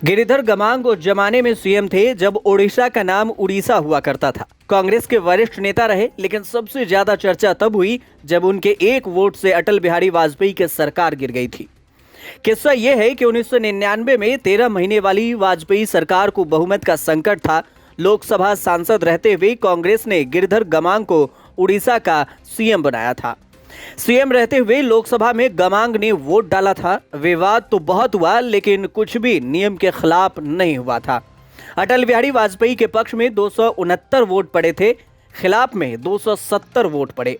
गिरिधर गमांग उस जमाने में सीएम थे जब ओडिशा का नाम उड़ीसा हुआ करता था। कांग्रेस के वरिष्ठ नेता रहे, लेकिन सबसे ज्यादा चर्चा तब हुई जब उनके एक वोट से अटल बिहारी वाजपेयी की सरकार गिर गई थी। किस्सा यह है कि 1999 में 13 महीने वाली वाजपेयी सरकार को बहुमत का संकट था। लोकसभा सांसद रहते हुए कांग्रेस ने गिरिधर गमांग को उड़ीसा का सीएम बनाया था। सीएम रहते हुए लोकसभा में गमांग ने वोट डाला था। विवाद तो बहुत हुआ, लेकिन कुछ भी नियम के खिलाफ नहीं हुआ था। अटल बिहारी वाजपेयी के पक्ष में 269 वोट पड़े थे, खिलाफ में 270 वोट पड़े।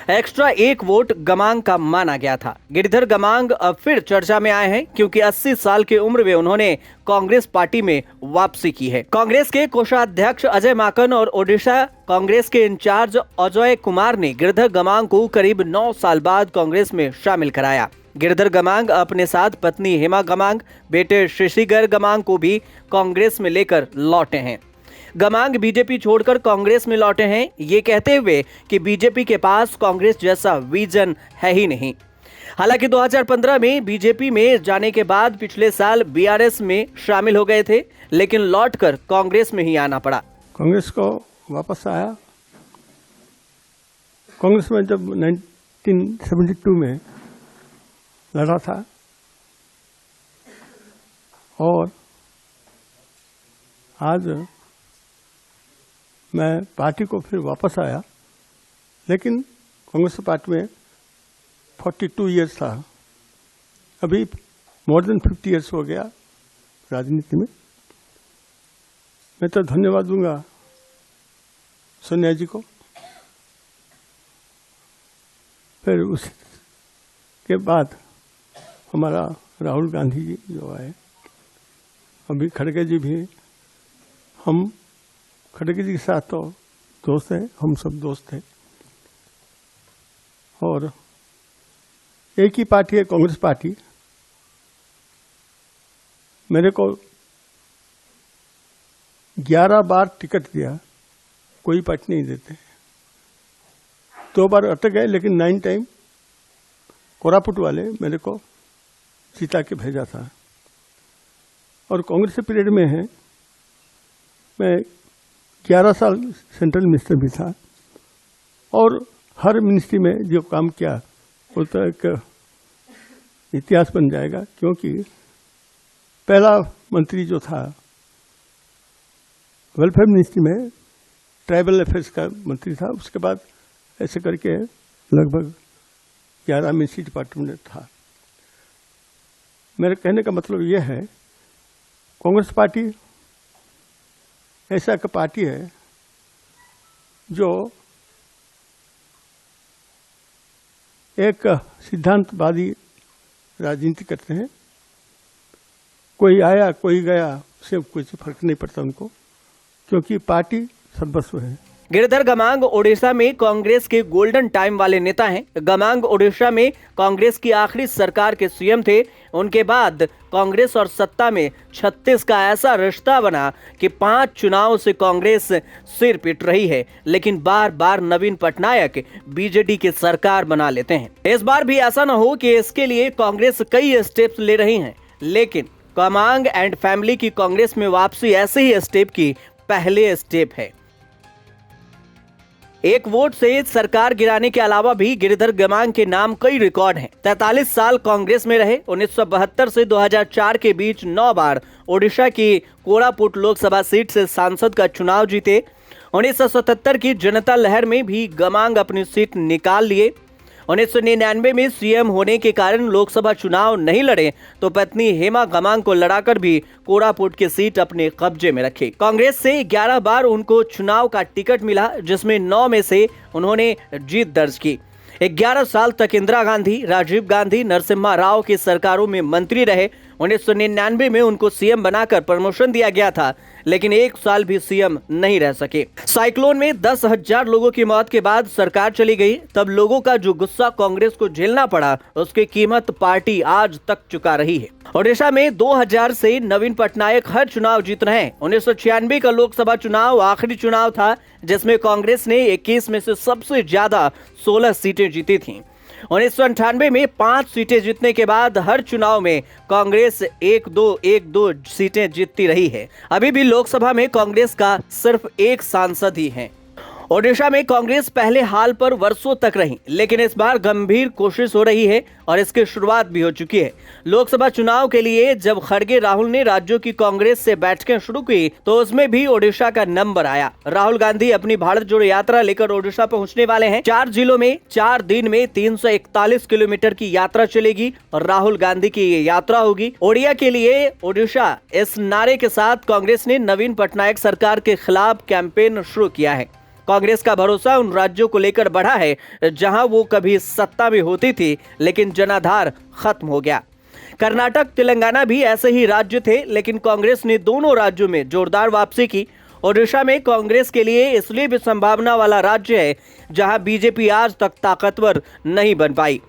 एक्स्ट्रा एक वोट गमांग का माना गया था। गिरिधर गमांग अब फिर चर्चा में आए हैं क्योंकि 80 साल की उम्र में उन्होंने कांग्रेस पार्टी में वापसी की है। कांग्रेस के कोषाध्यक्ष अजय माकन और ओडिशा कांग्रेस के इंचार्ज अजय कुमार ने गिरिधर गमांग को करीब 9 साल बाद कांग्रेस में शामिल कराया। गिरिधर गमांग अपने साथ पत्नी हेमा गमांग, बेटे शशिगर गमांग को भी कांग्रेस में लेकर लौटे हैं। गमांग बीजेपी छोड़कर कांग्रेस में लौटे हैं, ये कहते हुए कि बीजेपी के पास कांग्रेस जैसा विजन है ही नहीं। हालांकि 2015 में बीजेपी में जाने के बाद पिछले साल बीआरएस में शामिल हो गए थे, लेकिन लौटकर कांग्रेस में ही आना पड़ा। कांग्रेस को वापस आया। कांग्रेस में जब 1972 में लड़ा था और आज मैं पार्टी को फिर वापस आया, लेकिन कांग्रेस पार्टी में 42 इयर्स था। अभी मोर देन 50 इयर्स हो गया राजनीति में। मैं तो धन्यवाद दूंगा सोनिया जी को। फिर उसके बाद हमारा राहुल गांधी जी जो आए, अभी खड़गे जी भी। हम खड़गे जी के साथ तो दोस्त हैं, हम सब दोस्त हैं और एक ही पार्टी है कांग्रेस पार्टी। मेरे को 11 बार टिकट दिया, कोई पार्टी नहीं देते। 2 बार अटक गए, लेकिन 9 टाइम कोरापुट वाले मेरे को जीता के भेजा था। और कांग्रेस के पीरियड में है, मैं 11 साल सेंट्रल मिनिस्टर भी था और हर मिनिस्ट्री में जो काम किया वो तो एक इतिहास बन जाएगा, क्योंकि पहला मंत्री जो था वेलफेयर मिनिस्ट्री में ट्राइबल अफेयर्स का मंत्री था। उसके बाद ऐसे करके लगभग 11 मिनिस्ट्री डिपार्टमेंट था। मेरे कहने का मतलब यह है, कांग्रेस पार्टी ऐसा एक पार्टी है जो एक सिद्धांतवादी राजनीति करते हैं। कोई आया कोई गया, उससे कुछ फर्क नहीं पड़ता उनको, क्योंकि पार्टी सर्वस्व है। गिरिधर गमांग ओडिशा में कांग्रेस के गोल्डन टाइम वाले नेता हैं। गमांग ओडिशा में कांग्रेस की आखिरी सरकार के सीएम थे। उनके बाद कांग्रेस और सत्ता में 36 का ऐसा रिश्ता बना कि 5 चुनाव से कांग्रेस सिर पिट रही है, लेकिन बार बार नवीन पटनायक बीजेडी की सरकार बना लेते हैं। इस बार भी ऐसा न हो कि इसके लिए कांग्रेस कई स्टेप्स ले रही है, लेकिन गमांग एंड फैमिली की कांग्रेस में वापसी ऐसे ही स्टेप की पहले स्टेप है। एक वोट से सरकार गिराने के अलावा भी गिरिधर गमांग के नाम कई रिकॉर्ड हैं। 43 साल कांग्रेस में रहे। 1972 से 2004 के बीच 9 बार ओडिशा की कोरापुट लोकसभा सीट से सांसद का चुनाव जीते। 1977 की जनता लहर में भी गमांग अपनी सीट निकाल लिए। 1999 में सीएम होने के कारण लोकसभा चुनाव नहीं लड़े, तो पत्नी हेमा गमांग को लड़ाकर भी कोरापुट की सीट अपने कब्जे में रखी। कांग्रेस से 11 बार उनको चुनाव का टिकट मिला, जिसमें 9 में से उन्होंने जीत दर्ज की। 11 साल तक इंदिरा गांधी, राजीव गांधी, नरसिम्हा राव की सरकारों में मंत्री रहे। 1999 में उनको सीएम बनाकर प्रमोशन दिया गया था, लेकिन 1 साल भी सीएम नहीं रह सके। साइक्लोन में 10,000 लोगों की मौत के बाद सरकार चली गई। तब लोगों का जो गुस्सा कांग्रेस को झेलना पड़ा, उसकी कीमत पार्टी आज तक चुका रही है। ओडिशा में 2000 से नवीन पटनायक हर चुनाव जीत रहे हैं। 1996 का लोकसभा चुनाव आखिरी चुनाव था, जिसमें कांग्रेस ने 21 में से सबसे ज्यादा 16 सीटें जीती थीं। 1998 में 5 सीटें जीतने के बाद हर चुनाव में कांग्रेस 1-2 सीटें जीतती रही है। अभी भी लोकसभा में कांग्रेस का सिर्फ एक सांसद ही है। ओडिशा में कांग्रेस पहले हाल पर वर्षों तक रही, लेकिन इस बार गंभीर कोशिश हो रही है और इसकी शुरुआत भी हो चुकी है। लोकसभा चुनाव के लिए जब खड़गे राहुल ने राज्यों की कांग्रेस से बैठकें शुरू की तो उसमें भी ओडिशा का नंबर आया। राहुल गांधी अपनी भारत जोड़ो यात्रा लेकर ओडिशा पहुंचने वाले हैं। 4 जिलों में 4 दिन में 341 किलोमीटर की यात्रा चलेगी और राहुल गांधी की ये यात्रा होगी ओडिया के लिए ओडिशा। इस नारे के साथ कांग्रेस ने नवीन पटनायक सरकार के खिलाफ कैंपेन शुरू किया है। कांग्रेस का भरोसा उन राज्यों को लेकर बढ़ा है जहां वो कभी सत्ता में होती थी, लेकिन जनाधार खत्म हो गया। कर्नाटक, तेलंगाना भी ऐसे ही राज्य थे, लेकिन कांग्रेस ने दोनों राज्यों में जोरदार वापसी की। ओडिशा में कांग्रेस के लिए इसलिए भी संभावना वाला राज्य है जहां बीजेपी आज तक ताकतवर नहीं बन पाई।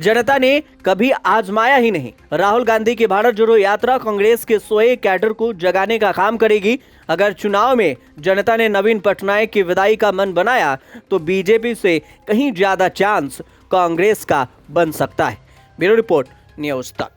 जनता ने कभी आजमाया ही नहीं। राहुल गांधी की भारत जोड़ो यात्रा कांग्रेस के सोए कैडर को जगाने का काम करेगी। अगर चुनाव में जनता ने नवीन पटनायक की विदाई का मन बनाया तो बीजेपी से कहीं ज्यादा चांस कांग्रेस का बन सकता है। ब्यूरो रिपोर्ट, न्यूज़ तक।